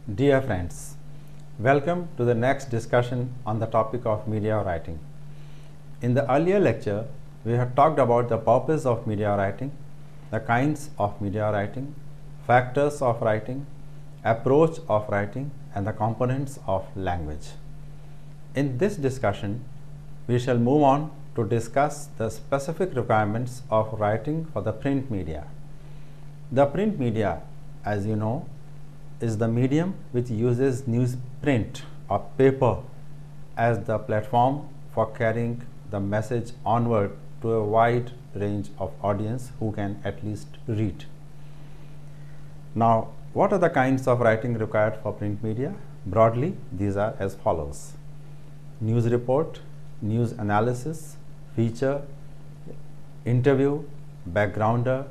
Dear friends, welcome to the next discussion on the topic of media writing. In the earlier lecture, we had talked about the purpose of media writing, the kinds of media writing, factors of writing, approach of writing, and the components of language. In this discussion, we shall move on to discuss the specific requirements of writing for the print media. The print media, as you know, is the medium which uses newsprint or paper as the platform for carrying the message onward to a wide range of audience who can at least read. Now, what are the kinds of writing required for print media? Broadly, these are as follows: news report, news analysis, feature, interview, backgrounder,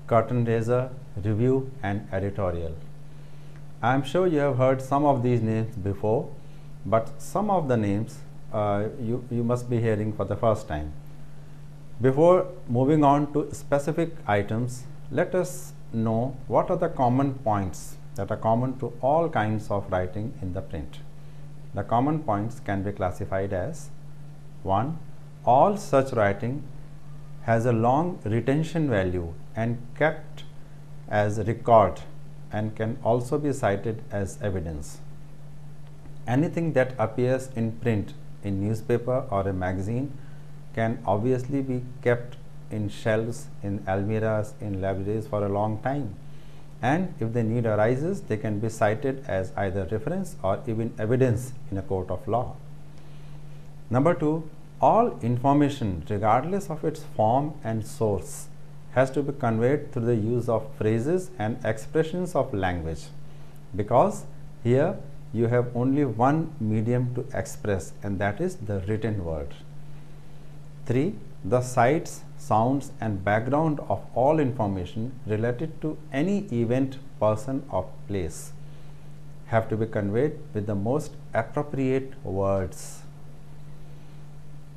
curtain raiser, review, and editorial. I am sure you have heard some of these names before, but some of the names you must be hearing for the first time. Before moving on to specific items, let us know what are the common points that are common to all kinds of writing in the print. The common points can be classified as: 1. All such writing has a long retention value and kept as record and can also be cited as evidence. Anything that appears in print in newspaper or a magazine can obviously be kept in shelves, in almirahs, in libraries for a long time, and if the need arises, they can be cited as either reference or even evidence in a court of law. Number 2, all information, regardless of its form and source, has to be conveyed through the use of phrases and expressions of language, because here you have only one medium to express, and that is the written word. 3. The sights, sounds, and background of all information related to any event, person, or place have to be conveyed with the most appropriate words.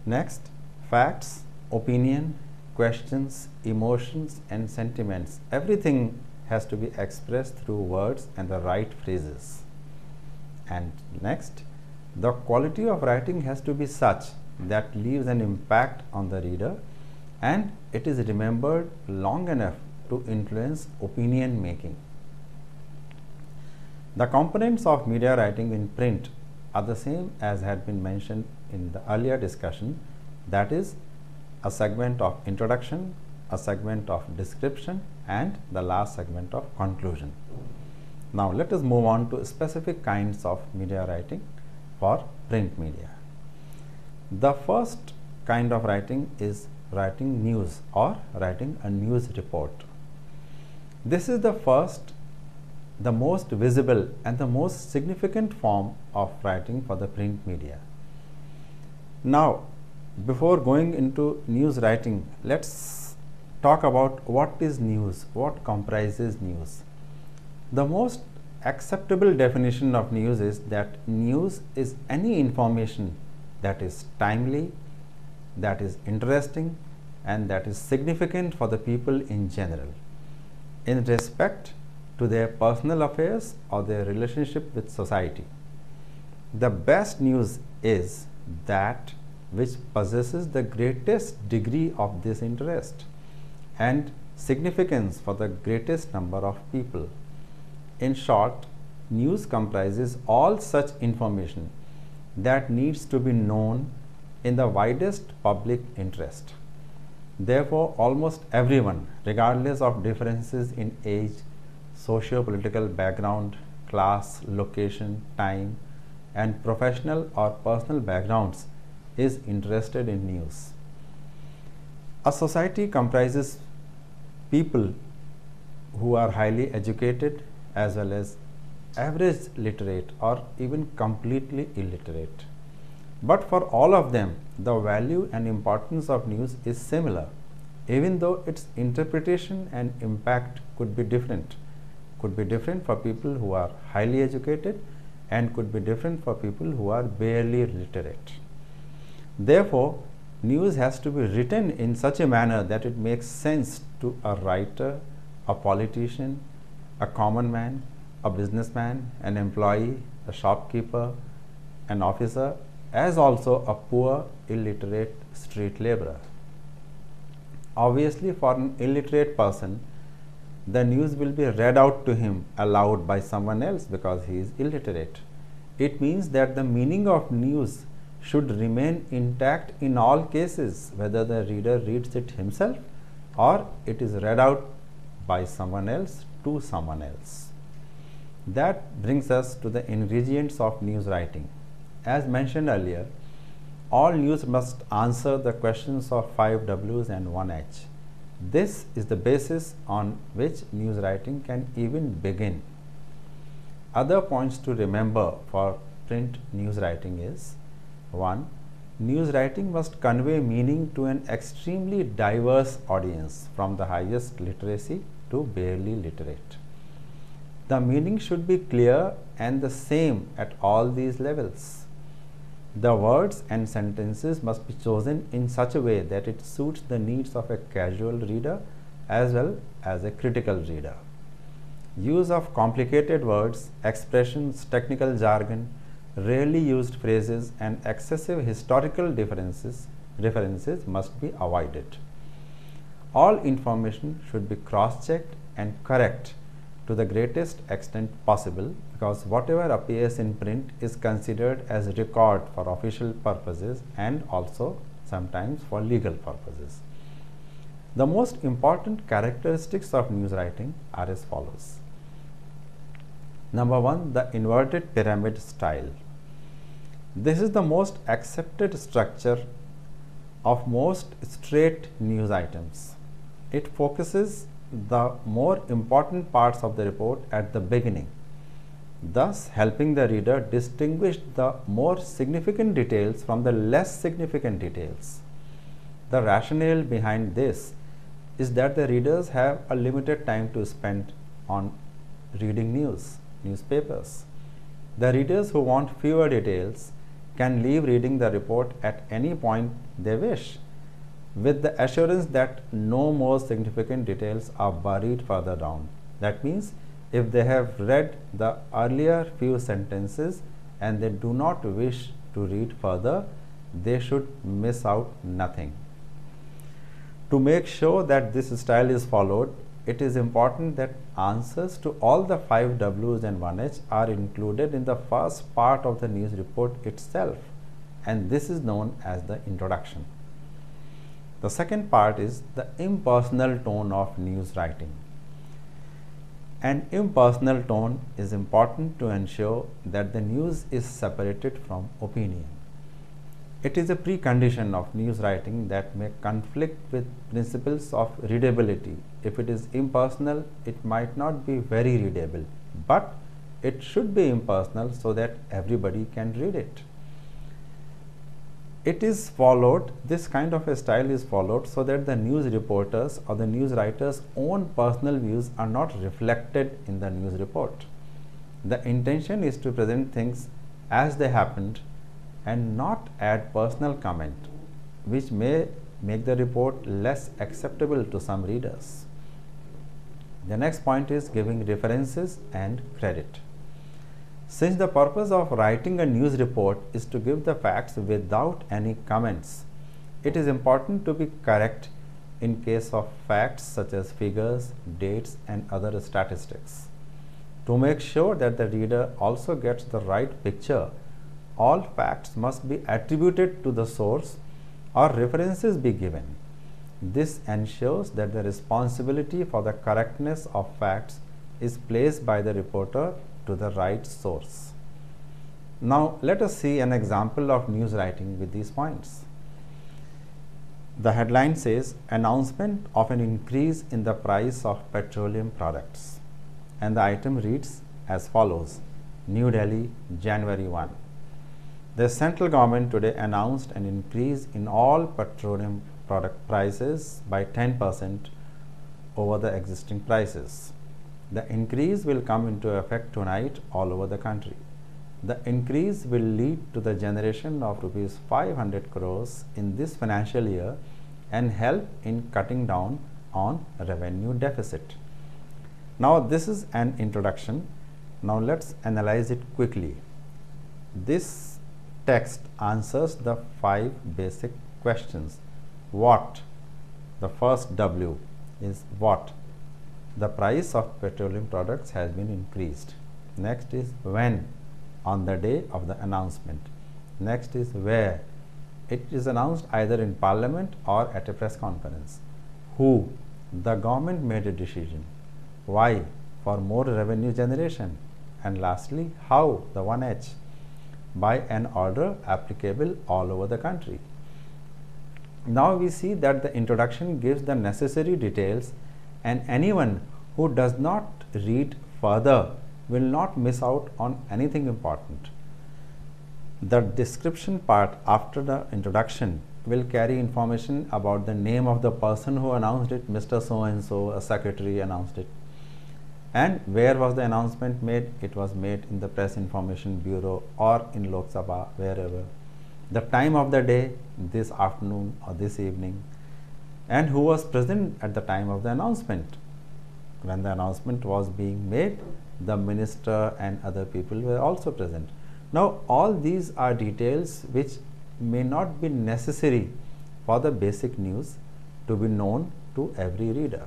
Next, facts, opinion, questions, emotions, and sentiments, everything has to be expressed through words and the right phrases. And next, the quality of writing has to be such that leaves an impact on the reader, and it is remembered long enough to influence opinion making. The components of media writing in print are the same as had been mentioned in the earlier discussion, that is, a segment of introduction, a segment of description, and the last segment of conclusion. Now let us move on to specific kinds of media writing for print media. The first kind of writing is writing news or writing a news report. This is the first, the most visible, and the most significant form of writing for the print media. Now, before going into news writing, let's talk about what is news, what comprises news. The most acceptable definition of news is that news is any information that is timely, that is interesting, and that is significant for the people in general, in respect to their personal affairs or their relationship with society. The best news is that which possesses the greatest degree of this interest and significance for the greatest number of people. In short, news comprises all such information that needs to be known in the widest public interest. Therefore, almost everyone, regardless of differences in age, socio-political background, class, location, time, and professional or personal backgrounds, is interested in news. A society comprises people who are highly educated as well as average literate or even completely illiterate. But for all of them, the value and importance of news is similar, even though its interpretation and impact could be different. Could be different for people who are highly educated and could be different for people who are barely literate. Therefore, news has to be written in such a manner that it makes sense to a writer, a politician, a common man, a businessman, an employee, a shopkeeper, an officer, as also a poor, illiterate street laborer. Obviously, for an illiterate person, the news will be read out to him aloud by someone else because he is illiterate. It means that the meaning of news should remain intact in all cases, whether the reader reads it himself or it is read out by someone else to someone else. That brings us to the ingredients of news writing. As mentioned earlier, all news must answer the questions of 5 W's and 1 H. This is the basis on which news writing can even begin. Other points to remember for print news writing is: 1. News writing must convey meaning to an extremely diverse audience, from the highest literacy to barely literate. The meaning should be clear and the same at all these levels. The words and sentences must be chosen in such a way that it suits the needs of a casual reader as well as a critical reader. Use of complicated words, expressions, technical jargon, rarely used phrases, and excessive historical references must be avoided. All information should be cross-checked and correct to the greatest extent possible, because whatever appears in print is considered as record for official purposes and also sometimes for legal purposes. The most important characteristics of news writing are as follows. Number 1, the inverted pyramid style. This is the most accepted structure of most straight news items. It focuses the more important parts of the report at the beginning, thus helping the reader distinguish the more significant details from the less significant details. The rationale behind this is that the readers have a limited time to spend on reading newspapers. The readers who want fewer details can leave reading the report at any point they wish, with the assurance that no more significant details are buried further down. That means if they have read the earlier few sentences and they do not wish to read further, they should miss out nothing. To make sure that this style is followed, it is important that answers to all the 5 W's and 1 H are included in the first part of the news report itself, and this is known as the introduction. The second part is the impersonal tone of news writing. An impersonal tone is important to ensure that the news is separated from opinion. It is a precondition of news writing that may conflict with principles of readability. If it is impersonal, it might not be very readable, but it should be impersonal so that everybody can read it. It is followed, this kind of a style is followed so that the news reporters or the news writers' own personal views are not reflected in the news report. The intention is to present things as they happened and not add personal comment, which may make the report less acceptable to some readers. The next point is giving references and credit. Since the purpose of writing a news report is to give the facts without any comments, it is important to be correct in case of facts such as figures, dates, and other statistics. To make sure that the reader also gets the right picture, all facts must be attributed to the source or references be given. This ensures that the responsibility for the correctness of facts is placed by the reporter to the right source. Now let us see an example of news writing with these points. The headline says, announcement of an increase in the price of petroleum products, and the item reads as follows: New Delhi, January 1. The central government today announced an increase in all petroleum product prices by 10% over the existing prices. The increase will come into effect tonight all over the country. The increase will lead to the generation of rupees 500 crores in this financial year and help in cutting down on revenue deficit. Now this is an introduction, Now let's analyze it quickly. This text answers the 5 basic questions. What? The first W is what? The price of petroleum products has been increased. Next is when? On the day of the announcement. Next is where? It is announced either in Parliament or at a press conference. Who? The government made a decision. Why? For more revenue generation. And lastly, how? The 1H. By an order applicable all over the country. Now we see that the introduction gives the necessary details, and anyone who does not read further will not miss out on anything important. The description part after the introduction will carry information about the name of the person who announced it, Mr. So and so, a secretary announced it. And where was the announcement made? It was made in the Press Information Bureau or in Lok Sabha, wherever. The time of the day, this afternoon or this evening, and who was present at the time of the announcement. When the announcement was being made, the minister and other people were also present. Now, all these are details which may not be necessary for the basic news to be known to every reader.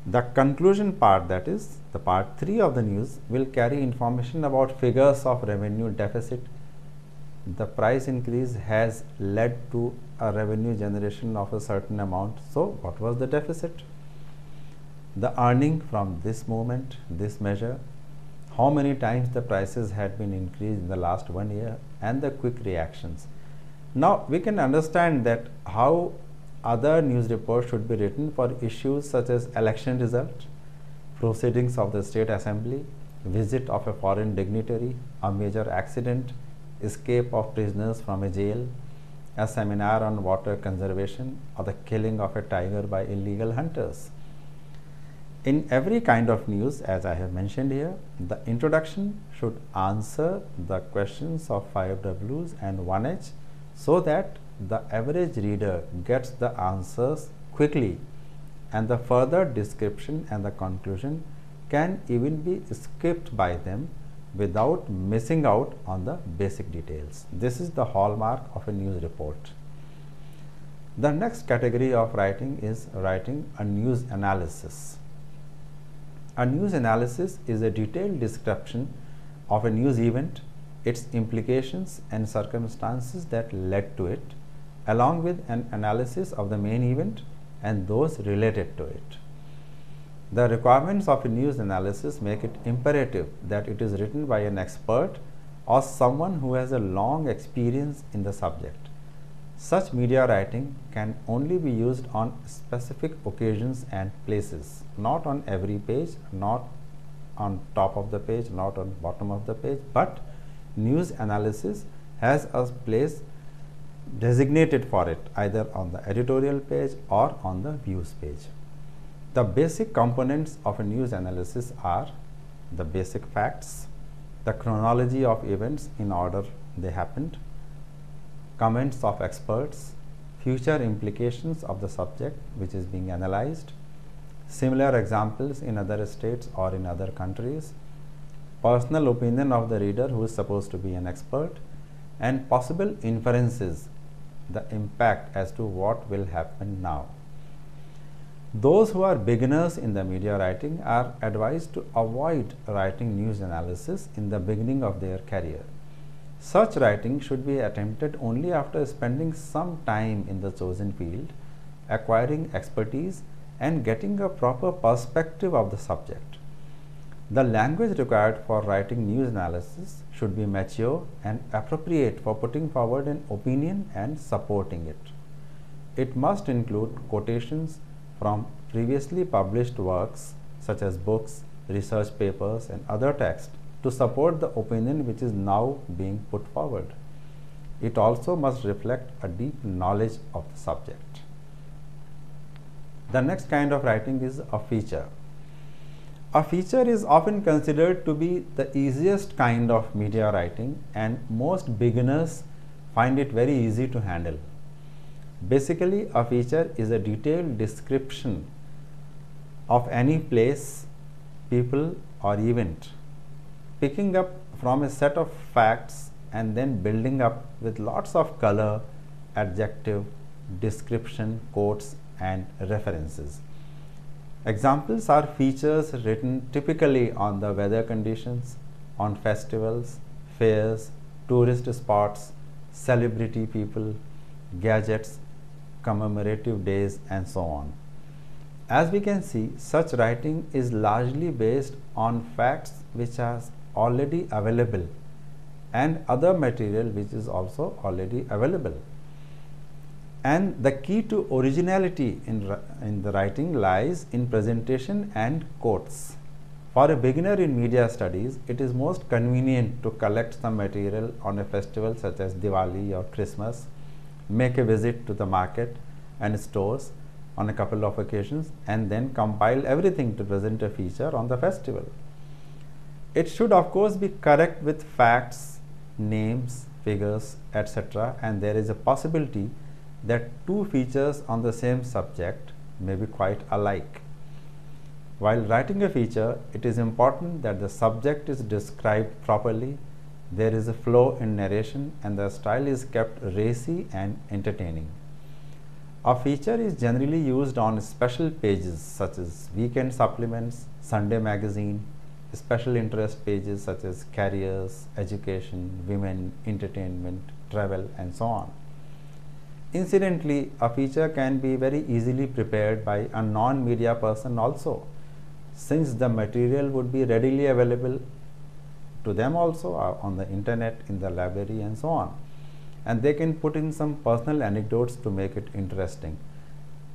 The conclusion part, that is the part 3 of the news, will carry information about figures of revenue deficit. The price increase has led to a revenue generation of a certain amount. So, what was the deficit? The earning from this movement, this measure, how many times the prices had been increased in the last 1 year, and the quick reactions. Now, we can understand that how other news reports should be written for issues such as election result, proceedings of the state assembly, visit of a foreign dignitary, a major accident, escape of prisoners from a jail, a seminar on water conservation, or the killing of a tiger by illegal hunters. In every kind of news, as I have mentioned here, the introduction should answer the questions of 5 Ws and 1H so that the average reader gets the answers quickly, and the further description and the conclusion can even be skipped by them without missing out on the basic details. This is the hallmark of a news report. The next category of writing is writing a news analysis. A news analysis is a detailed description of a news event, its implications and circumstances that led to it, along with an analysis of the main event and those related to it. The requirements of a news analysis make it imperative that it is written by an expert or someone who has a long experience in the subject. Such media writing can only be used on specific occasions and places, not on every page, not on top of the page, not on bottom of the page, but news analysis has a place designated for it, either on the editorial page or on the views page. The basic components of a news analysis are the basic facts, the chronology of events in order they happened, comments of experts, future implications of the subject which is being analyzed, similar examples in other states or in other countries, personal opinion of the reader who is supposed to be an expert, and possible inferences, the impact as to what will happen now. Those who are beginners in the media writing are advised to avoid writing news analysis in the beginning of their career. Such writing should be attempted only after spending some time in the chosen field, acquiring expertise, and getting a proper perspective of the subject. The language required for writing news analysis should be mature and appropriate for putting forward an opinion and supporting it. It must include quotations from previously published works such as books, research papers, and other texts to support the opinion which is now being put forward. It also must reflect a deep knowledge of the subject. The next kind of writing is a feature. A feature is often considered to be the easiest kind of media writing, and most beginners find it very easy to handle. Basically, a feature is a detailed description of any place, people, or event picking up from a set of facts and then building up with lots of color, adjective, description, quotes, and references. Examples are features written typically on the weather conditions, on festivals, fairs, tourist spots, celebrity people, gadgets, commemorative days, and so on. As we can see, such writing is largely based on facts which are already available and other material which is also already available. And the key to originality in the writing lies in presentation and quotes. For a beginner in media studies, it is most convenient to collect some material on a festival such as Diwali or Christmas, make a visit to the market and stores on a couple of occasions, and then compile everything to present a feature on the festival. It should of course be correct with facts, names, figures, etc., and there is a possibility that two features on the same subject may be quite alike. While writing a feature, it is important that the subject is described properly, there is a flow in narration, and the style is kept racy and entertaining. A feature is generally used on special pages such as weekend supplements, Sunday magazine, special interest pages such as careers, education, women, entertainment, travel, and so on. Incidentally, a feature can be very easily prepared by a non-media person also, since the material would be readily available to them also on the internet, in the library, and so on. And they can put in some personal anecdotes to make it interesting.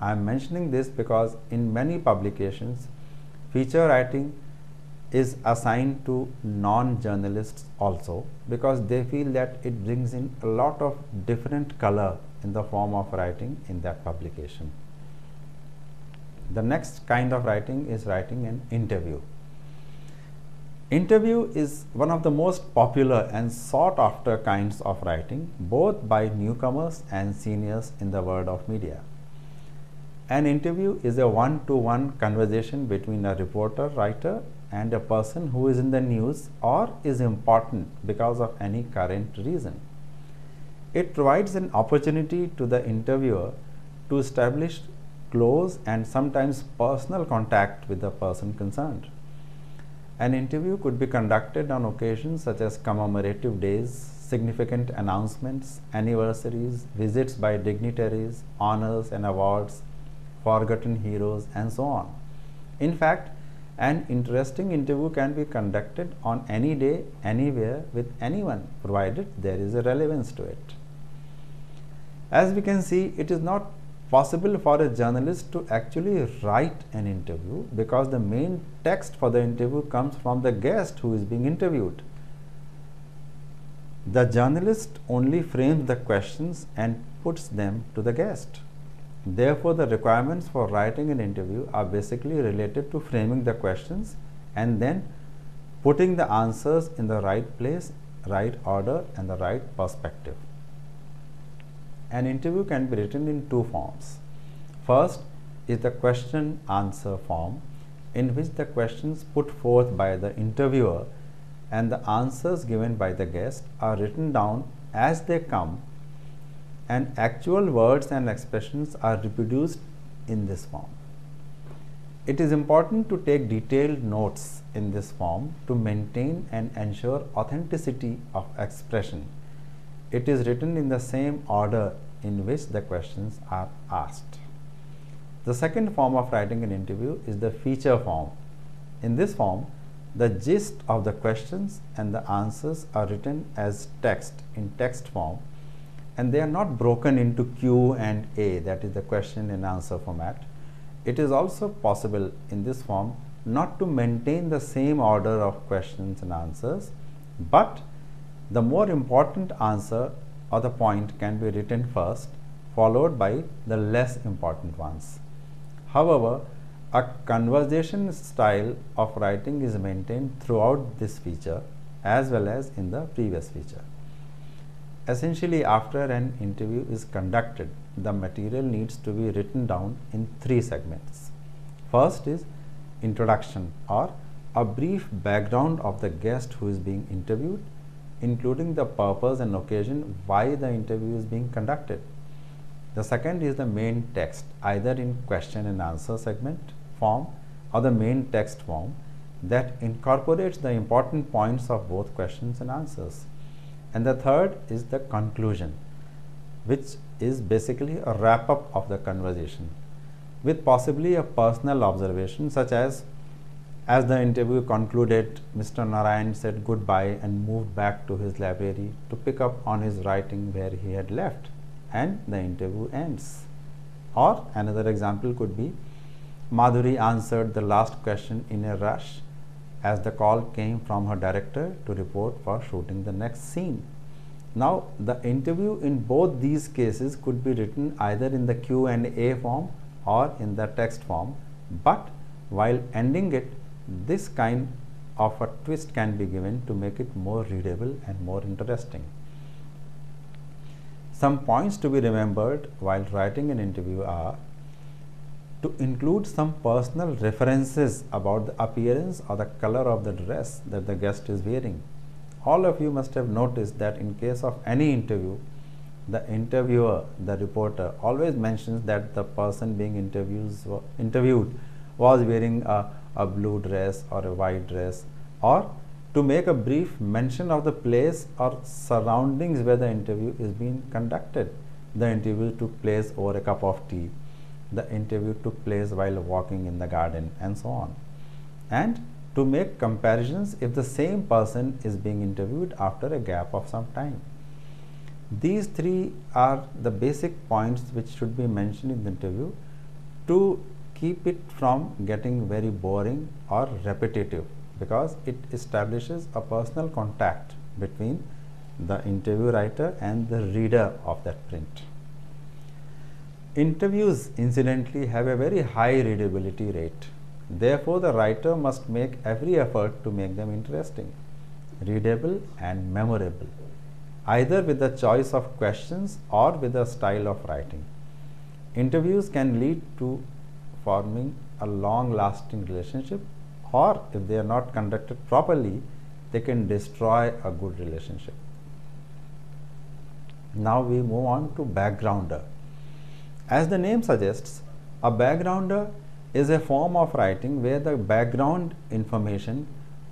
I am mentioning this because in many publications, feature writing is assigned to non-journalists also, because they feel that it brings in a lot of different color in the form of writing in that publication. The next kind of writing is writing an interview. Interview is one of the most popular and sought after kinds of writing, both by newcomers and seniors in the world of media. An interview is a one-to-one conversation between a reporter, writer, and a person who is in the news or is important because of any current reason. It provides an opportunity to the interviewer to establish close and sometimes personal contact with the person concerned. An interview could be conducted on occasions such as commemorative days, significant announcements, anniversaries, visits by dignitaries, honors and awards, forgotten heroes, and so on. In fact, an interesting interview can be conducted on any day, anywhere, with anyone, provided there is a relevance to it. As we can see, it is not possible for a journalist to actually write an interview because the main text for the interview comes from the guest who is being interviewed. The journalist only frames the questions and puts them to the guest. Therefore, the requirements for writing an interview are basically related to framing the questions and then putting the answers in the right place, right order, and the right perspective. An interview can be written in two forms. First is the question-answer form, in which the questions put forth by the interviewer and the answers given by the guest are written down as they come, and actual words and expressions are reproduced in this form. It is important to take detailed notes in this form to maintain and ensure authenticity of expression. It is written in the same order in which the questions are asked. The second form of writing an interview is the feature form. In this form, the gist of the questions and the answers are written as text in text form, and they are not broken into Q and A, that is the question and answer format. It is also possible in this form not to maintain the same order of questions and answers, but the more important answer or the point can be written first, followed by the less important ones. However, a conversation style of writing is maintained throughout this feature as well as in the previous feature. Essentially, after an interview is conducted, the material needs to be written down in three segments. First is introduction or a brief background of the guest who is being interviewed, including the purpose and occasion why the interview is being conducted. The second is the main text, either in question and answer segment form or the main text form that incorporates the important points of both questions and answers. And the third is the conclusion, which is basically a wrap up of the conversation with possibly a personal observation, such as the interview concluded, Mr. Narayan said goodbye and moved back to his library to pick up on his writing where he had left, and the interview ends. Or another example could be, Madhuri answered the last question in a rush as the call came from her director to report for shooting the next scene. Now, the interview in both these cases could be written either in the Q&A form or in the text form, but while ending it, this kind of a twist can be given to make it more readable and more interesting. Some points to be remembered while writing an interview are to include some personal references about the appearance or the color of the dress that the guest is wearing. All of you must have noticed that in case of any interview, the interviewer, the reporter, always mentions that the person being interviewed was wearing a blue dress or a white dress, or to make a brief mention of the place or surroundings where the interview is being conducted. The interview took place over a cup of tea. The interview took place while walking in the garden, and so on. And to make comparisons if the same person is being interviewed after a gap of some time. These three are the basic points which should be mentioned in the interview to keep it from getting very boring or repetitive, because it establishes a personal contact between the interview writer and the reader of that print. Interviews, incidentally, have a very high readability rate. Therefore, the writer must make every effort to make them interesting, readable and memorable, either with the choice of questions or with the style of writing. Interviews can lead to forming a long-lasting relationship, or if they are not conducted properly, they can destroy a good relationship. Now we move on to backgrounder. As the name suggests, a backgrounder is a form of writing where the background information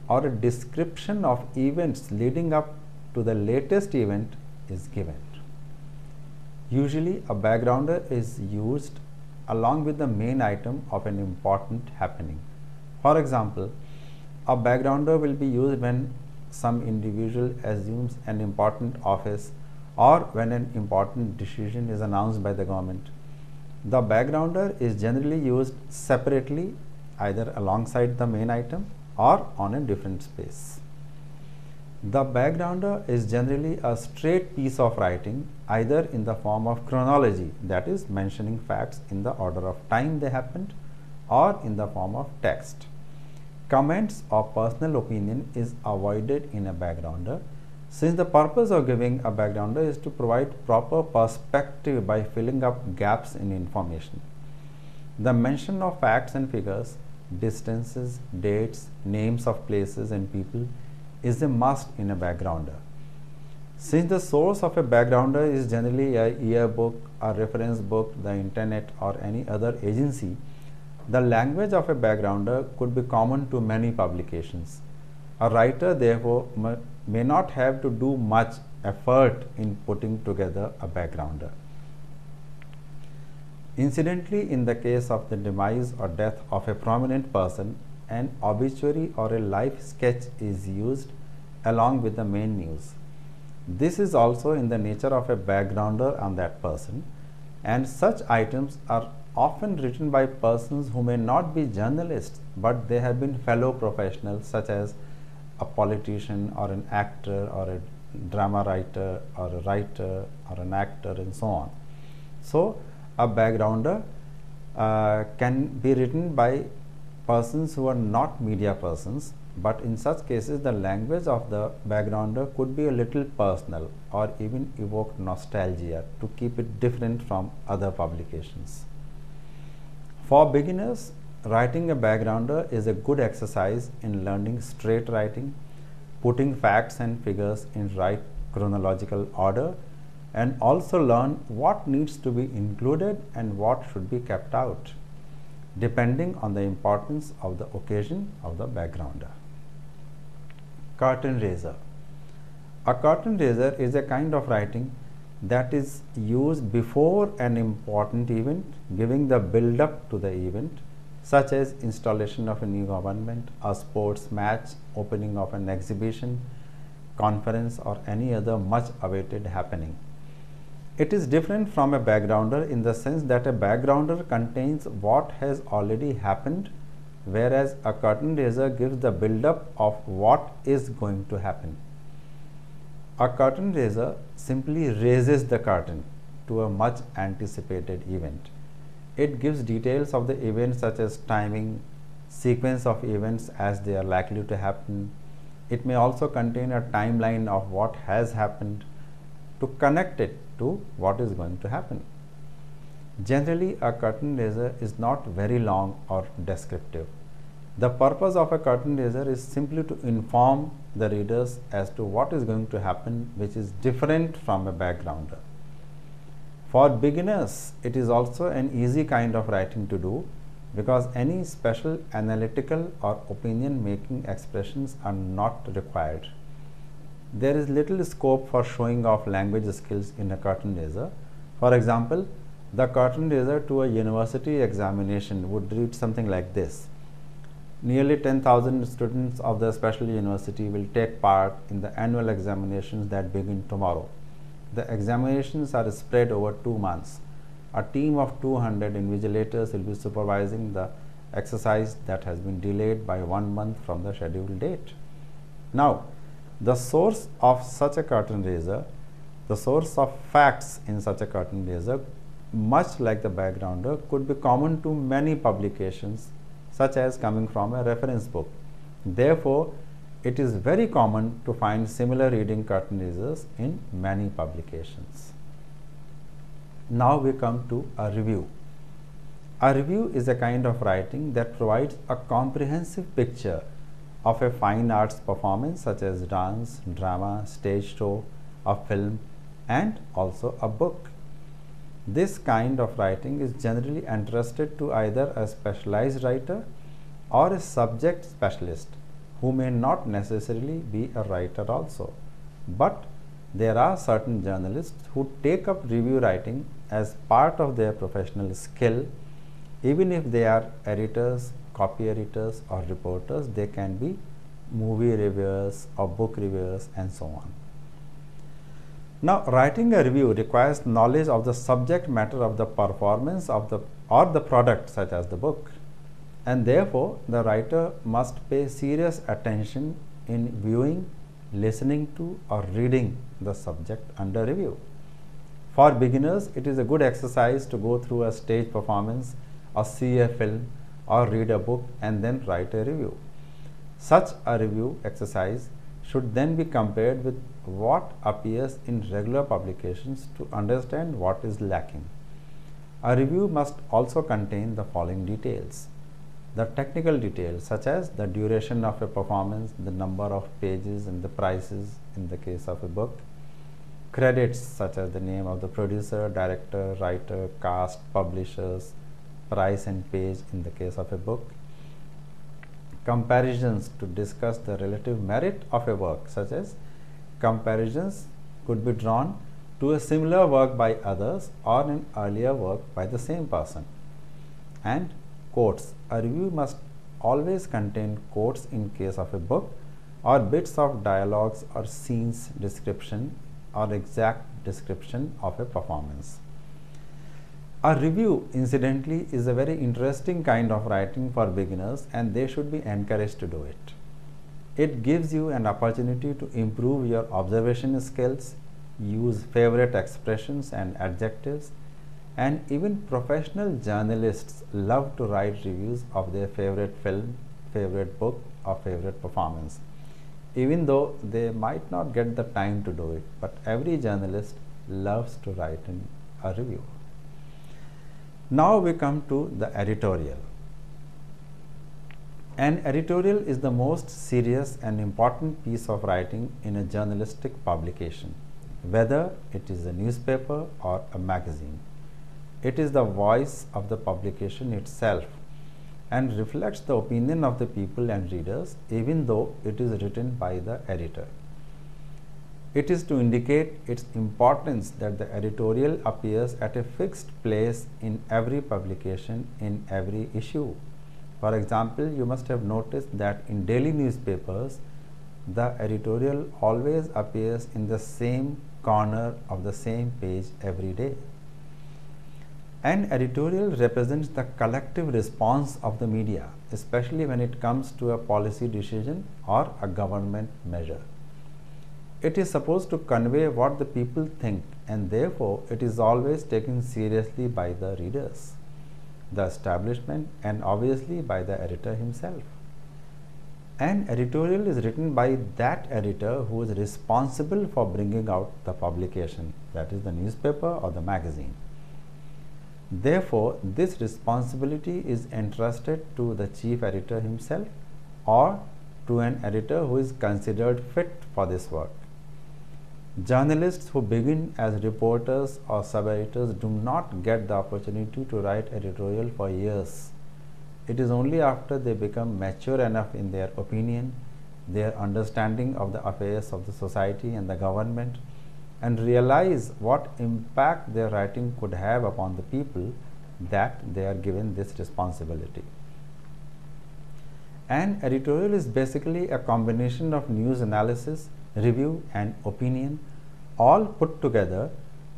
or a description of events leading up to the latest event is given. Usually, a backgrounder is used along with the main item of an important happening. For example, a backgrounder will be used when some individual assumes an important office or when an important decision is announced by the government. The backgrounder is generally used separately, either alongside the main item or on a different space. The backgrounder is generally a straight piece of writing, either in the form of chronology, that is mentioning facts in the order of time they happened, or in the form of text. Comments or personal opinion is avoided in a backgrounder, since the purpose of giving a backgrounder is to provide proper perspective by filling up gaps in information. The mention of facts and figures, distances, dates, names of places and people is a must in a backgrounder. Since the source of a backgrounder is generally a yearbook, a reference book, the internet or any other agency, the language of a backgrounder could be common to many publications. A writer therefore may not have to do much effort in putting together a backgrounder. Incidentally, in the case of the demise or death of a prominent person, an obituary or a life sketch is used along with the main news. This is also in the nature of a backgrounder on that person, and such items are often written by persons who may not be journalists, but they have been fellow professionals, such as a politician or an actor or a drama writer or a writer or an actor and so on. So, a backgrounder can be written by persons who are not media persons, but in such cases the language of the backgrounder could be a little personal or even evoke nostalgia to keep it different from other publications. For beginners, writing a backgrounder is a good exercise in learning straight writing, putting facts and figures in right chronological order, and also learn what needs to be included and what should be kept out, depending on the importance of the occasion of the backgrounder. Curtain raiser. A curtain raiser is a kind of writing that is used before an important event, giving the build up to the event, such as installation of a new government, a sports match, opening of an exhibition, conference, or any other much awaited happening. It is different from a backgrounder in the sense that a backgrounder contains what has already happened, whereas a curtain raiser gives the build up of what is going to happen. A curtain raiser simply raises the curtain to a much anticipated event. It gives details of the event such as timing, sequence of events as they are likely to happen. It may also contain a timeline of what has happened to connect it to what is going to happen. Generally, a curtain raiser is not very long or descriptive. The purpose of a curtain raiser is simply to inform the readers as to what is going to happen, which is different from a backgrounder. For beginners, it is also an easy kind of writing to do because any special analytical or opinion making expressions are not required. There is little scope for showing off language skills in a curtain raiser. For example, the curtain raiser to a university examination would read something like this. Nearly 10,000 students of the special university will take part in the annual examinations that begin tomorrow. The examinations are spread over 2 months. A team of 200 invigilators will be supervising the exercise that has been delayed by 1 month from the scheduled date. Now, the source of such a curtain raiser, the source of facts in such a curtain raiser, much like the backgrounder, could be common to many publications, such as coming from a reference book. Therefore, it is very common to find similar reading curtain raisers in many publications. Now we come to a review. A review is a kind of writing that provides a comprehensive picture of a fine arts performance such as dance, drama, stage show, a film, and also a book. This kind of writing is generally entrusted to either a specialized writer or a subject specialist who may not necessarily be a writer also. But there are certain journalists who take up review writing as part of their professional skill. Even if they are editors, copy editors, or reporters, they can be movie reviewers or book reviewers and so on. Now, writing a review requires knowledge of the subject matter of the performance of the product, such as the book, and therefore the writer must pay serious attention in viewing, listening to, or reading the subject under review. For beginners, it is a good exercise to go through a stage performance or see a film or read a book and then write a review. Such a review exercise should then be compared with what appears in regular publications to understand what is lacking. A review must also contain the following details: the technical details such as the duration of a performance, the number of pages, and the prices in the case of a book; credits such as the name of the producer, director, writer, cast, publishers, price and page in the case of a book; comparisons to discuss the relative merit of a work, such as comparisons could be drawn to a similar work by others or an earlier work by the same person; and quotes. A review must always contain quotes in case of a book, or bits of dialogues or scenes description or exact description of a performance. A review, incidentally, is a very interesting kind of writing for beginners, and they should be encouraged to do it. It gives you an opportunity to improve your observation skills, use favorite expressions and adjectives, and even professional journalists love to write reviews of their favorite film, favorite book, or favorite performance, even though they might not get the time to do it. But every journalist loves to write a review. Now we come to the editorial. An editorial is the most serious and important piece of writing in a journalistic publication, whether it is a newspaper or a magazine. It is the voice of the publication itself and reflects the opinion of the people and readers, even though it is written by the editor. It is to indicate its importance that the editorial appears at a fixed place in every publication in every issue. For example, you must have noticed that in daily newspapers, the editorial always appears in the same corner of the same page every day. An editorial represents the collective response of the media, especially when it comes to a policy decision or a government measure. It is supposed to convey what the people think, and therefore it is always taken seriously by the readers, the establishment, and obviously by the editor himself. An editorial is written by that editor who is responsible for bringing out the publication, that is the newspaper or the magazine. Therefore, this responsibility is entrusted to the chief editor himself or to an editor who is considered fit for this work. Journalists who begin as reporters or sub-editors do not get the opportunity to write editorial for years. It is only after they become mature enough in their opinion, their understanding of the affairs of the society and the government, and realize what impact their writing could have upon the people that they are given this responsibility. An editorial is basically a combination of news analysis, review, and opinion, all put together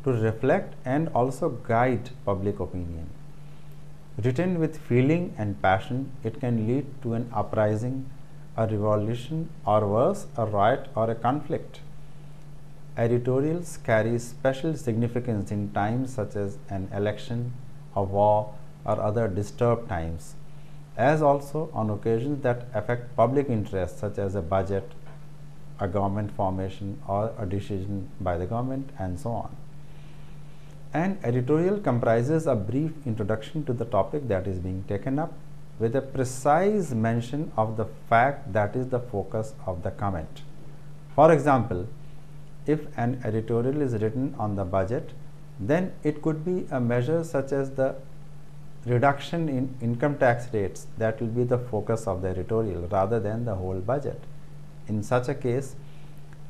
to reflect and also guide public opinion. Written with feeling and passion, it can lead to an uprising, a revolution, or worse, a riot or a conflict. Editorials carry special significance in times such as an election, a war, or other disturbed times, as also on occasions that affect public interest such as a budget, a government formation, or a decision by the government, and so on. An editorial comprises a brief introduction to the topic that is being taken up with a precise mention of the fact that is the focus of the comment. For example, if an editorial is written on the budget, then it could be a measure such as the reduction in income tax rates that will be the focus of the editorial rather than the whole budget. In such a case,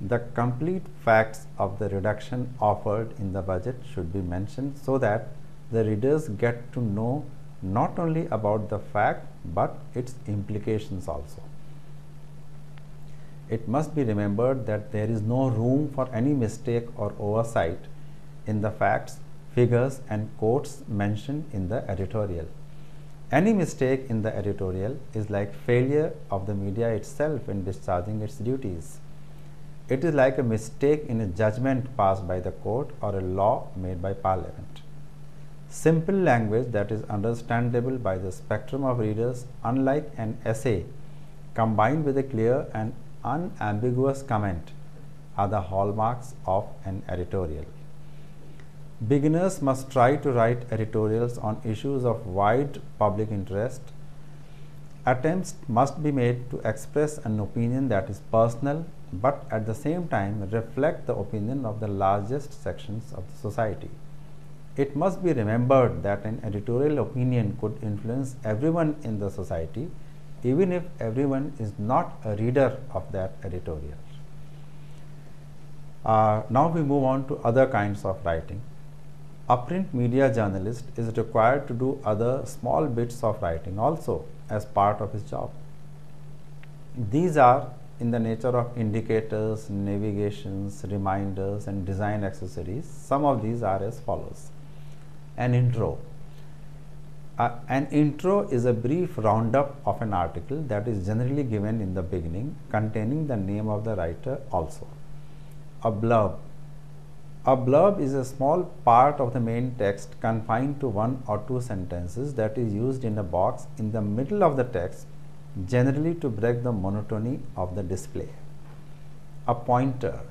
the complete facts of the reduction offered in the budget should be mentioned so that the readers get to know not only about the fact but its implications also. It must be remembered that there is no room for any mistake or oversight in the facts, figures, and quotes mentioned in the editorial. Any mistake in the editorial is like failure of the media itself in discharging its duties. It is like a mistake in a judgment passed by the court or a law made by Parliament. Simple language that is understandable by the spectrum of readers, unlike an essay, combined with a clear and unambiguous comment, are the hallmarks of an editorial. Beginners must try to write editorials on issues of wide public interest. Attempts must be made to express an opinion that is personal but at the same time reflect the opinion of the largest sections of the society. It must be remembered that an editorial opinion could influence everyone in the society, even if everyone is not a reader of that editorial. Now we move on to other kinds of writing. A print media journalist is required to do other small bits of writing also as part of his job. These are in the nature of indicators, navigations, reminders, and design accessories. Some of these are as follows. An intro. An intro is a brief roundup of an article that is generally given in the beginning, containing the name of the writer also. A blurb. A blurb is a small part of the main text confined to one or two sentences that is used in a box in the middle of the text, generally to break the monotony of the display. A pointer.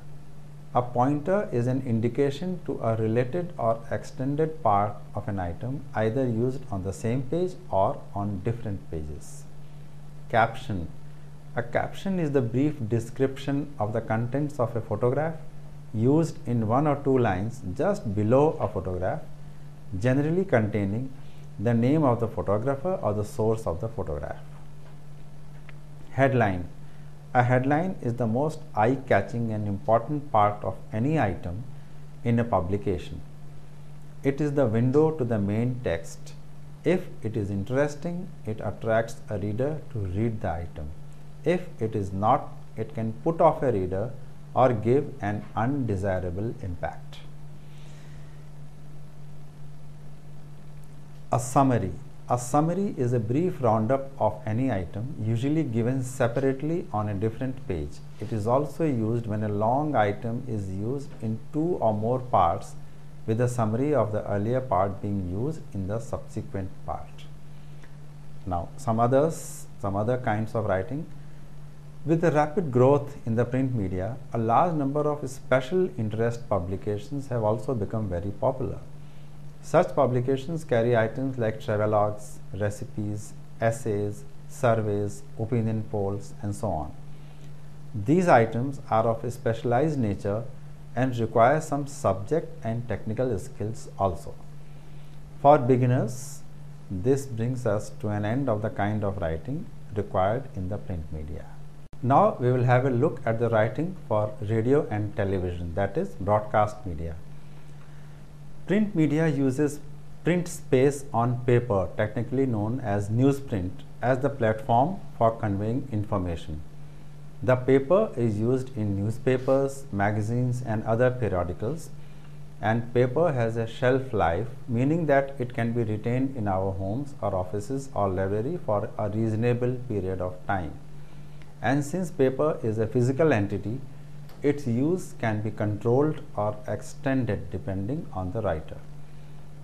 A pointer is an indication to a related or extended part of an item, either used on the same page or on different pages. Caption. A caption is the brief description of the contents of a photograph used in 1 or 2 lines just below a photograph, generally containing the name of the photographer or the source of the photograph. Headline. A headline is the most eye-catching and important part of any item in a publication. It is the window to the main text. If it is interesting, it attracts a reader to read the item. If it is not, it can put off a reader or give an undesirable impact. A summary. A summary is a brief roundup of any item, usually given separately on a different page. It is also used when a long item is used in 2 or more parts, with a summary of the earlier part being used in the subsequent part. Now, some other kinds of writing. With the rapid growth in the print media, a large number of special interest publications have also become very popular. Such publications carry items like travelogues, recipes, essays, surveys, opinion polls, and so on. These items are of a specialized nature and require some subject and technical skills also. For beginners, this brings us to an end of the kind of writing required in the print media. Now we will have a look at the writing for radio and television, that is broadcast media. Print media uses print space on paper, technically known as newsprint, as the platform for conveying information. The paper is used in newspapers, magazines, and other periodicals, and paper has a shelf life, meaning that it can be retained in our homes or offices or library for a reasonable period of time. And since paper is a physical entity, its use can be controlled or extended depending on the writer.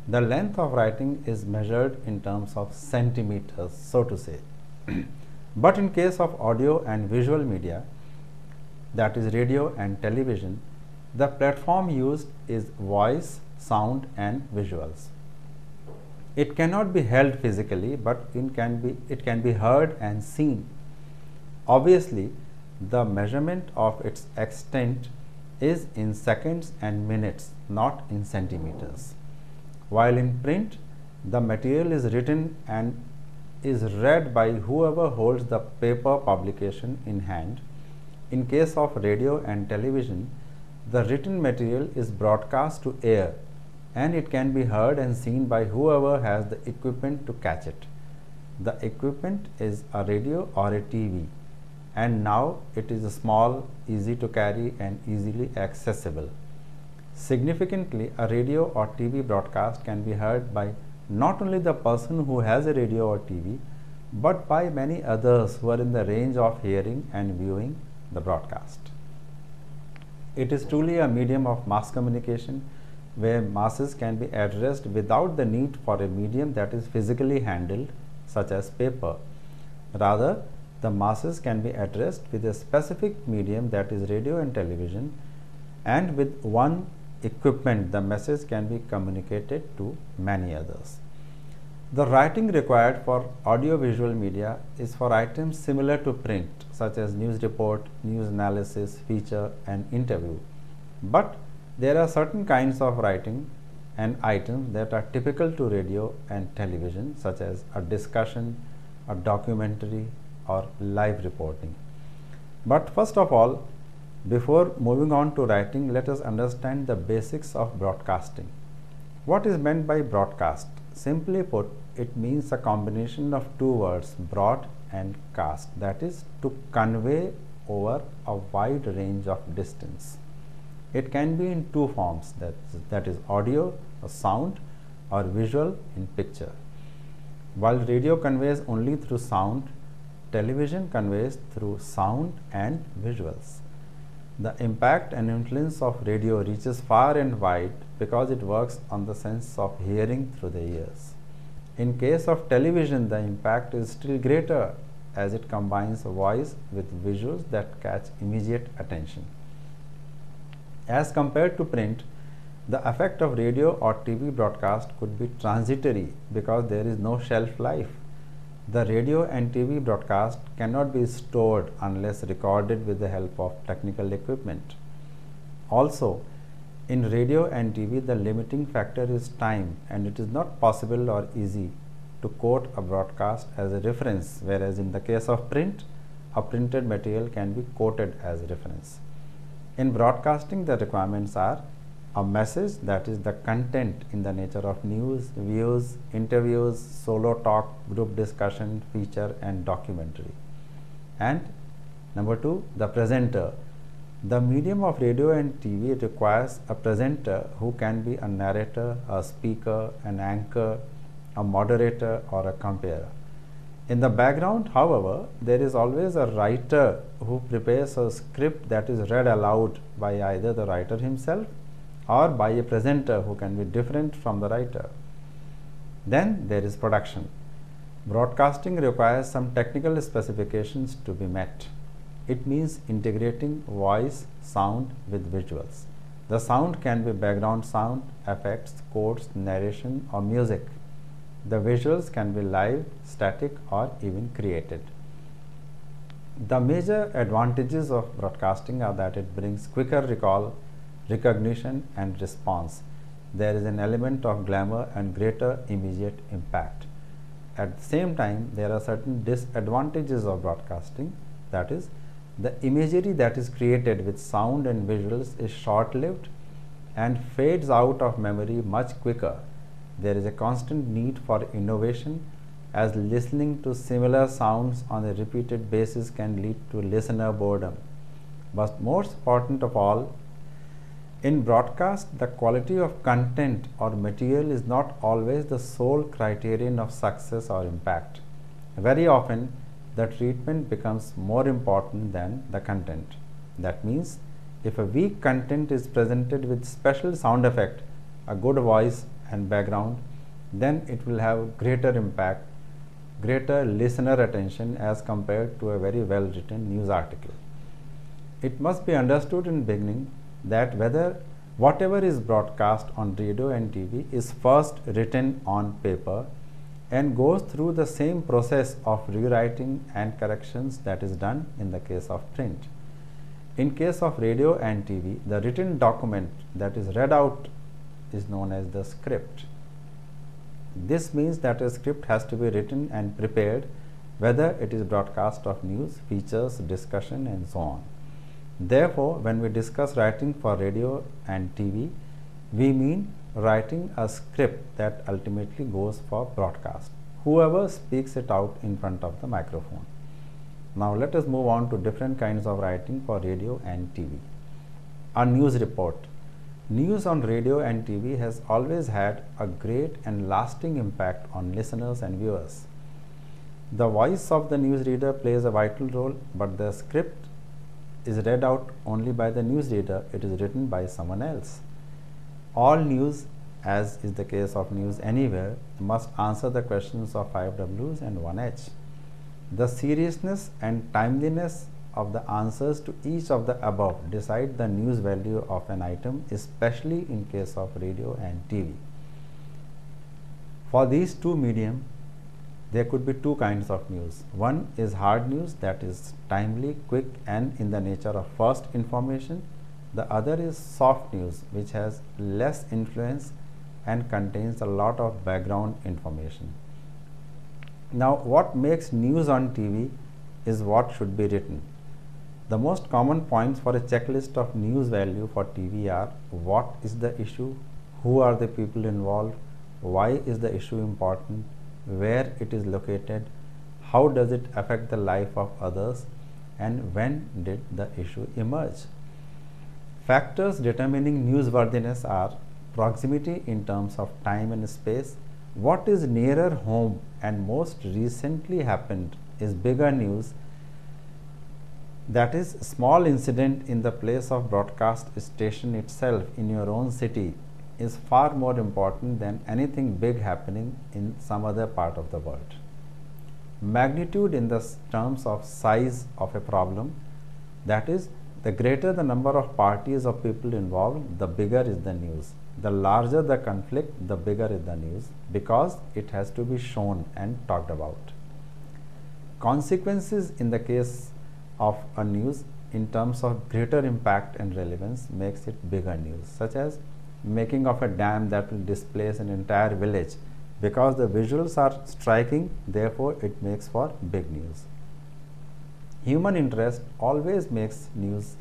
The length of writing is measured in terms of centimeters, so to say. But in case of audio and visual media, that is radio and television, the platform used is voice, sound, and visuals. It cannot be held physically, but it can be heard and seen. Obviously, the measurement of its extent is in seconds and minutes, not in centimeters. While in print, the material is written and is read by whoever holds the paper publication in hand. In case of radio and television, the written material is broadcast to air and it can be heard and seen by whoever has the equipment to catch it. The equipment is a radio or a TV, and now it is small, easy to carry, and easily accessible. Significantly, a radio or TV broadcast can be heard by not only the person who has a radio or TV, but by many others who are in the range of hearing and viewing the broadcast. It is truly a medium of mass communication where masses can be addressed without the need for a medium that is physically handled, such as paper. Rather, the masses can be addressed with a specific medium, that is radio and television, and with one equipment the message can be communicated to many others. The writing required for audio-visual media is for items similar to print, such as news report, news analysis, feature, and interview. But there are certain kinds of writing and items that are typical to radio and television, such as a discussion, a documentary, or live reporting. But first of all, before moving on to writing, let us understand the basics of broadcasting. What is meant by broadcast? Simply put, it means a combination of two words, broad and cast, that is, to convey over a wide range of distance. It can be in two forms, that is audio or sound, or visual in picture. While radio conveys only through sound, television conveys through sound and visuals. The impact and influence of radio reaches far and wide because it works on the sense of hearing through the ears. In case of television, the impact is still greater as it combines voice with visuals that catch immediate attention. As compared to print, the effect of radio or TV broadcast could be transitory because there is no shelf life. The radio and TV broadcast cannot be stored unless recorded with the help of technical equipment. Also, in radio and TV, the limiting factor is time, and it is not possible or easy to quote a broadcast as a reference, whereas in the case of print, a printed material can be quoted as a reference. In broadcasting, the requirements are a message, that is the content in the nature of news, views, interviews, solo talk, group discussion, feature and documentary. And number 2, the presenter. The medium of radio and TV requires a presenter who can be a narrator, a speaker, an anchor, a moderator or a comparer. In the background, however, there is always a writer who prepares a script that is read aloud by either the writer himself or by a presenter who can be different from the writer. Then there is production. Broadcasting requires some technical specifications to be met. It means integrating voice, sound with visuals. The sound can be background sound, effects, quotes, narration or music. The visuals can be live, static or even created. The major advantages of broadcasting are that it brings quicker recall, recognition and response. There is an element of glamour and greater immediate impact. At the same time, there are certain disadvantages of broadcasting, that is, the imagery that is created with sound and visuals is short-lived and fades out of memory much quicker. There is a constant need for innovation, as listening to similar sounds on a repeated basis can lead to listener boredom. But most important of all, in broadcast, the quality of content or material is not always the sole criterion of success or impact. Very often, the treatment becomes more important than the content. That means, if a weak content is presented with special sound effect, a good voice and background, then it will have greater impact, greater listener attention as compared to a very well written news article. It must be understood in beginning that whatever is broadcast on radio and TV is first written on paper and goes through the same process of rewriting and corrections that is done in the case of print. In case of radio and TV, the written document that is read out is known as the script. This means that a script has to be written and prepared, whether it is broadcast of news, features, discussion and so on. Therefore, when we discuss writing for radio and TV, we mean writing a script that ultimately goes for broadcast, whoever speaks it out in front of the microphone. Now let us move on to different kinds of writing for radio and TV. A news report. News on radio and TV has always had a great and lasting impact on listeners and viewers. The voice of the newsreader plays a vital role, but the script is read out only by the newsreader. It is written by someone else. All news, as is the case of News Anywhere, must answer the questions of 5 Ws and 1 H. The seriousness and timeliness of the answers to each of the above decide the news value of an item, especially in case of radio and TV. For these two medium, there could be two kinds of news. One is hard news, that is timely, quick and in the nature of first information. The other is soft news, which has less influence and contains a lot of background information. Now, what makes news on TV is what should be written. The most common points for a checklist of news value for TV are: what is the issue, who are the people involved, why is the issue important, where it is located, how does it affect the life of others, and when did the issue emerge. Factors determining newsworthiness are proximity in terms of time and space. What is nearer home and most recently happened is bigger news. That is, small incident in the place of broadcast station itself in your own city is far more important than anything big happening in some other part of the world. Magnitude in the terms of size of a problem, that is, the greater the number of parties or people involved, the bigger is the news. The larger the conflict, the bigger is the news, because it has to be shown and talked about. Consequences in the case of a news in terms of greater impact and relevance makes it bigger news, such as making of a dam that will displace an entire village. Because the visuals are striking, therefore it makes for big news. Human interest always makes news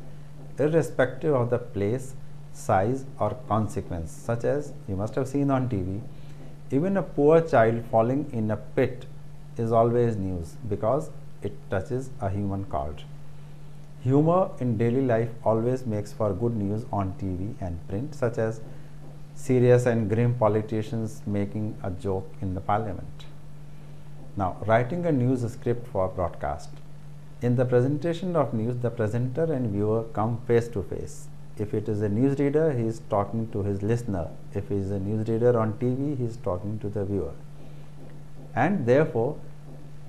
irrespective of the place, size or consequence, such as you must have seen on TV, even a poor child falling in a pit is always news because it touches a human chord. Humor in daily life always makes for good news on TV and print, such as serious and grim politicians making a joke in the parliament. Now, writing a news script for broadcast. In the presentation of news, the presenter and viewer come face to face. If it is a newsreader, he is talking to his listener. If he is a newsreader on TV, he is talking to the viewer. And therefore,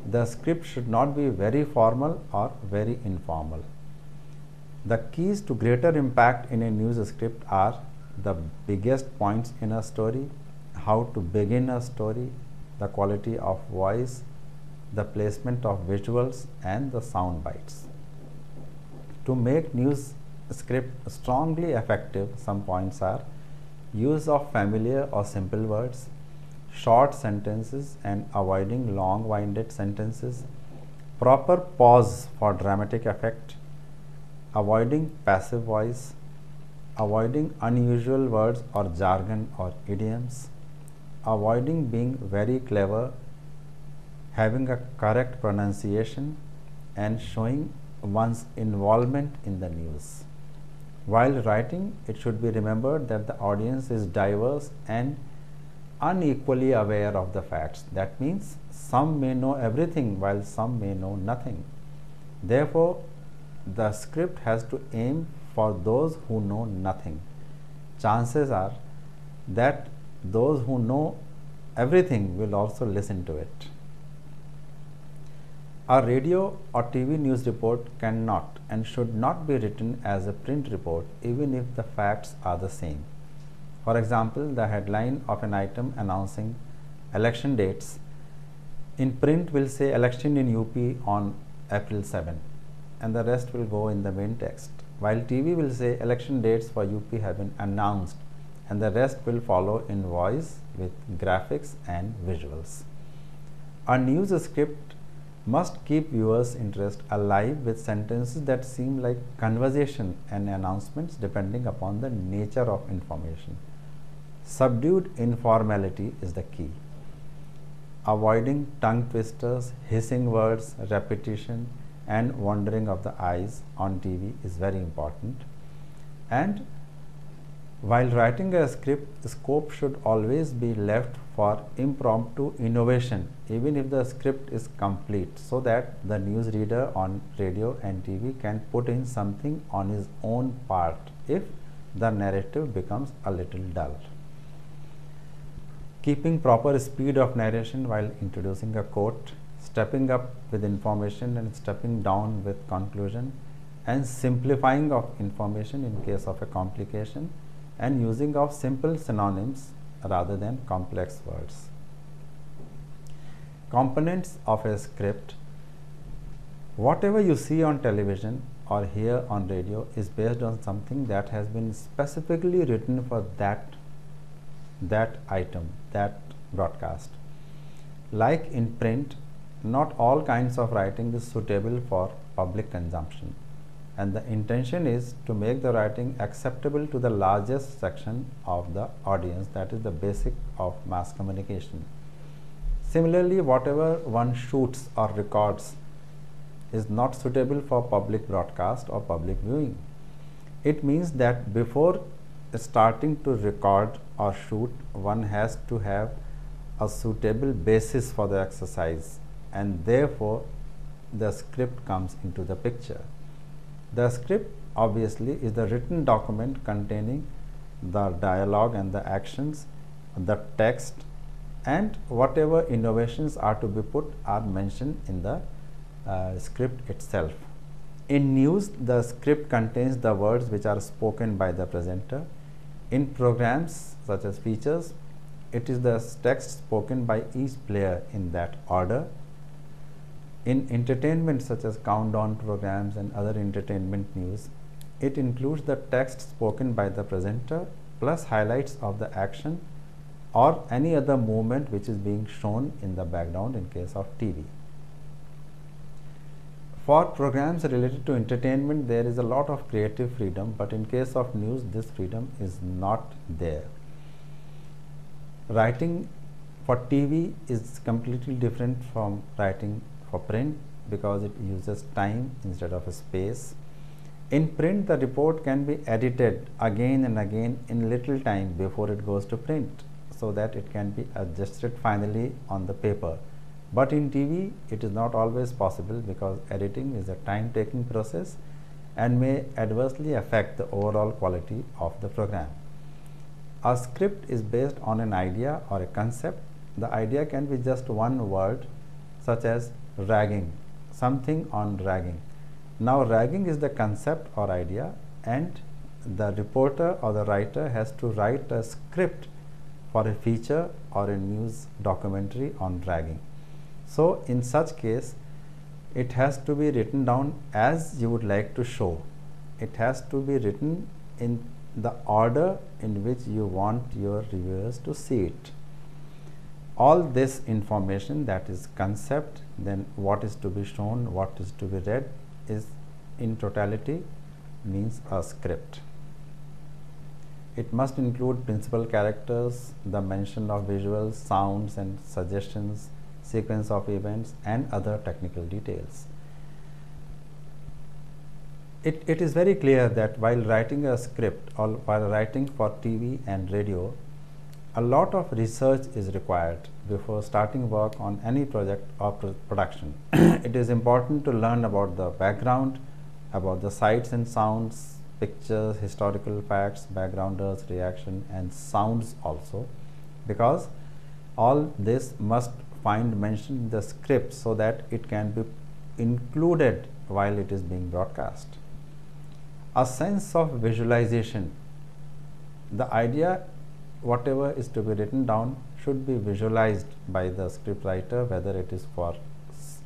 the script should not be very formal or very informal. The keys to greater impact in a news script are the biggest points in a story, how to begin a story, the quality of voice, the placement of visuals and the sound bites. To make news script strongly effective, some points are use of familiar or simple words, short sentences and avoiding long-winded sentences, proper pause for dramatic effect, avoiding passive voice, avoiding unusual words or jargon or idioms, avoiding being very clever, having a correct pronunciation and showing one's involvement in the news. While writing, it should be remembered that the audience is diverse and unequally aware of the facts. That means some may know everything while some may know nothing. Therefore, the script has to aim for those who know nothing. Chances are that those who know everything will also listen to it. A radio or TV news report cannot and should not be written as a print report even if the facts are the same. For example, the headline of an item announcing election dates in print will say election in UP on April 7 and the rest will go in the main text, while TV will say election dates for UP have been announced and the rest will follow in voice with graphics and visuals. A news script must keep viewers' interest alive with sentences that seem like conversation and announcements depending upon the nature of information. Subdued informality is the key. Avoiding tongue twisters, hissing words, repetition and wandering of the eyes on TV is very important. And while writing a script, scope should always be left for impromptu innovation even if the script is complete, so that the newsreader on radio and TV can put in something on his own part if the narrative becomes a little dull. Keeping proper speed of narration while introducing a quote, stepping up with information and stepping down with conclusion, and simplifying of information in case of a complication, and using of simple synonyms rather than complex words. Components of a script. Whatever you see on television or hear on radio is based on something that has been specifically written for that item, that broadcast. Like in print, not all kinds of writing is suitable for public consumption, and the intention is to make the writing acceptable to the largest section of the audience. That is the basic of mass communication. Similarly, whatever one shoots or records is not suitable for public broadcast or public viewing. It means that before starting to record or shoot, one has to have a suitable basis for the exercise, and therefore the script comes into the picture. The script obviously is the written document containing the dialogue and the actions, the text, and whatever innovations are to be put are mentioned in the script itself. In news, the script contains the words which are spoken by the presenter. In programs such as features, it is the text spoken by each player in that order. In entertainment such as countdown programs and other entertainment news, it includes the text spoken by the presenter plus highlights of the action or any other movement which is being shown in the background in case of TV. For programs related to entertainment, there is a lot of creative freedom, but in case of news, this freedom is not there. Writing for TV is completely different from writing for print because it uses time instead of space. In print, the report can be edited again and again in little time before it goes to print, so that it can be adjusted finally on the paper. But in TV, it is not always possible because editing is a time-taking process and may adversely affect the overall quality of the program. A script is based on an idea or a concept. The idea can be just one word, such as ragging, something on ragging. Now, ragging is the concept or idea, and the reporter or the writer has to write a script for a feature or a news documentary on ragging. So, in such case, it has to be written down as you would like to show. It has to be written in the order in which you want your reviewers to see it. All this information, that is concept, then what is to be shown, what is to be read, is in totality means a script. It must include principal characters, the mention of visuals, sounds and suggestions, sequence of events and other technical details. It is very clear that while writing a script or while writing for TV and radio, a lot of research is required before starting work on any project or production. It is important to learn about the background, about the sights and sounds, pictures, historical facts, backgrounders, reaction and sounds also, because all this must find mention in the script so that it can be included while it is being broadcast. A sense of visualization. The idea, whatever is to be written down, should be visualized by the script writer, whether it is for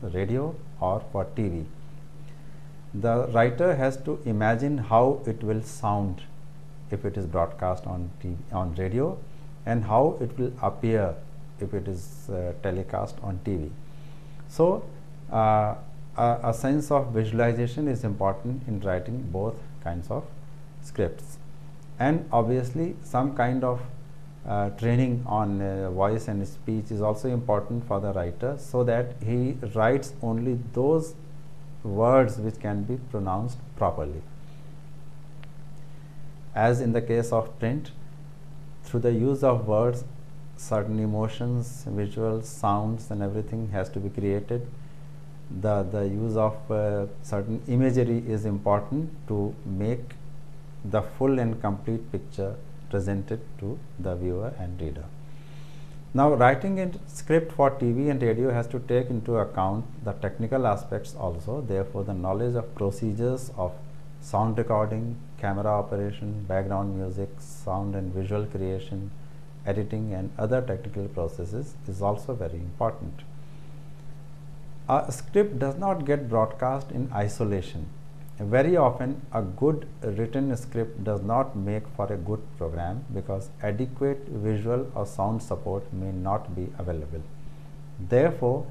radio or for TV. The writer has to imagine how it will sound if it is broadcast on TV, on radio, and how it will appear if it is telecast on TV. So, a sense of visualization is important in writing both kinds of scripts, and obviously some kind of training on voice and speech is also important for the writer, so that he writes only those words which can be pronounced properly. As in the case of print, through the use of words, certain emotions, visuals, sounds and everything has to be created. The use of certain imagery is important to make the full and complete picture presented to the viewer and reader. Now, writing a script for TV and radio has to take into account the technical aspects also. Therefore, the knowledge of procedures of sound recording, camera operation, background music, sound and visual creation, editing and other technical processes is also very important. A script does not get broadcast in isolation. Very often, a good written script does not make for a good program because adequate visual or sound support may not be available. Therefore,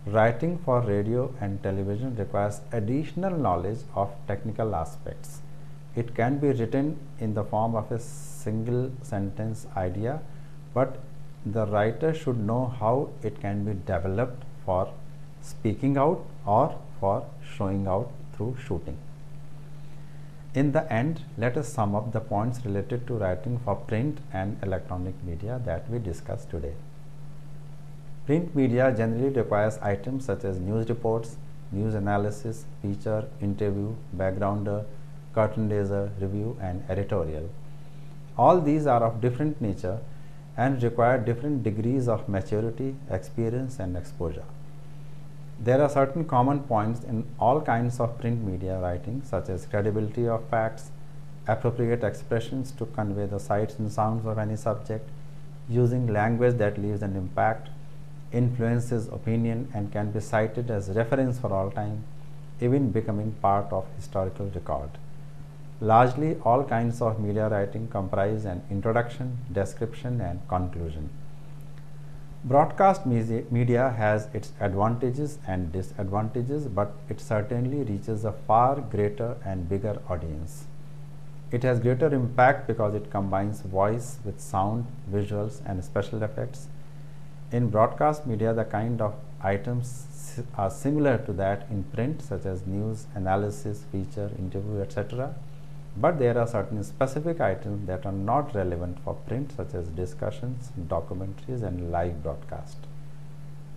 writing for radio and television requires additional knowledge of technical aspects. It can be written in the form of a single sentence idea, but the writer should know how it can be developed for speaking out or for showing out through shooting. In the end, let us sum up the points related to writing for print and electronic media that we discussed today. Print media generally requires items such as news reports, news analysis, feature, interview, backgrounder, curtain raiser, review and editorial. All these are of different nature and require different degrees of maturity, experience and exposure. There are certain common points in all kinds of print media writing, such as credibility of facts, appropriate expressions to convey the sights and sounds of any subject, using language that leaves an impact, influences opinion and can be cited as reference for all time, even becoming part of historical record. Largely, all kinds of media writing comprise an introduction, description, and conclusion. Broadcast media has its advantages and disadvantages, but it certainly reaches a far greater and bigger audience. It has greater impact because it combines voice with sound, visuals, and special effects. In broadcast media, the kind of items are similar to that in print, such as news, analysis, feature, interview, etc. But there are certain specific items that are not relevant for print, such as discussions, documentaries, and live broadcast.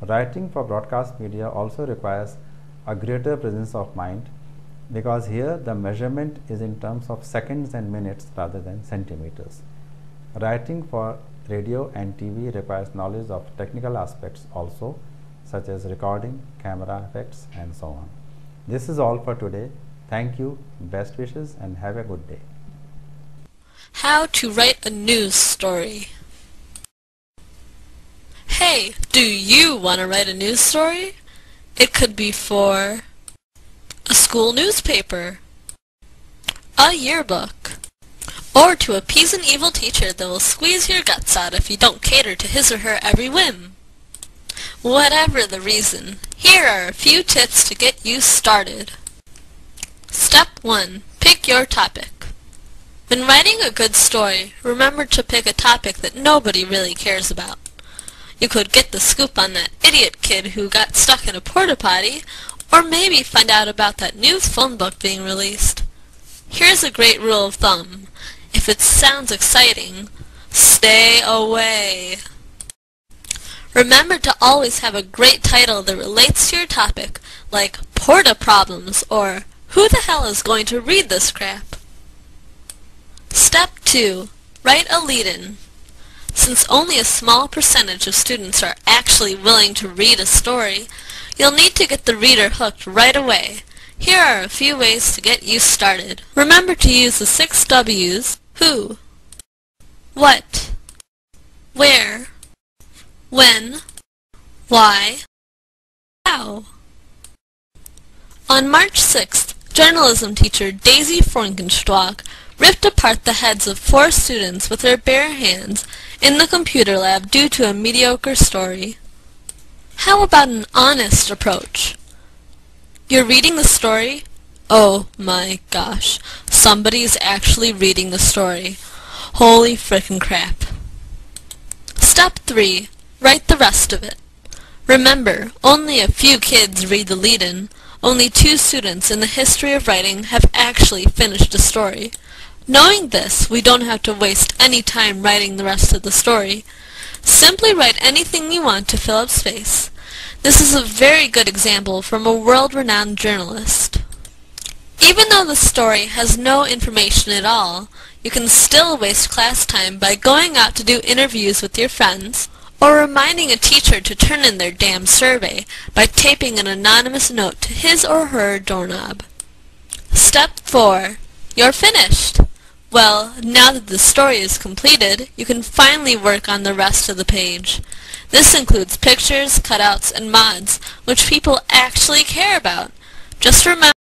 Writing for broadcast media also requires a greater presence of mind, because here the measurement is in terms of seconds and minutes rather than centimeters. Writing for radio and TV requires knowledge of technical aspects also, such as recording, camera effects, and so on. This is all for today. Thank you, best wishes, and have a good day. How to write a news story. Hey, do you want to write a news story? It could be for a school newspaper, a yearbook, or to appease an evil teacher that will squeeze your guts out if you don't cater to his or her every whim. Whatever the reason, here are a few tips to get you started. Step 1. Pick your topic. When writing a good story, remember to pick a topic that nobody really cares about. You could get the scoop on that idiot kid who got stuck in a porta potty, or maybe find out about that new phone book being released. Here's a great rule of thumb. If it sounds exciting, stay away. Remember to always have a great title that relates to your topic, like Porta Problems or Who the hell is going to read this crap? Step 2. Write a lead-in. Since only a small percentage of students are actually willing to read a story, you'll need to get the reader hooked right away. Here are a few ways to get you started. Remember to use the 6 W's: who, what, where, when, why, how. On March 6th, journalism teacher Daisy Frankenstock ripped apart the heads of 4 students with her bare hands in the computer lab due to a mediocre story. How about an honest approach? You're reading the story? Oh my gosh, somebody's actually reading the story. Holy frickin' crap. Step 3. Write the rest of it. Remember, only a few kids read the lead-in. Only 2 students in the history of writing have actually finished a story. Knowing this, we don't have to waste any time writing the rest of the story. Simply write anything you want to fill up space. This is a very good example from a world-renowned journalist. Even though the story has no information at all, you can still waste class time by going out to do interviews with your friends, or reminding a teacher to turn in their damn survey by taping an anonymous note to his or her doorknob. Step 4. You're finished! Well, now that the story is completed, you can finally work on the rest of the page. This includes pictures, cutouts, and mods, which people actually care about. Just remember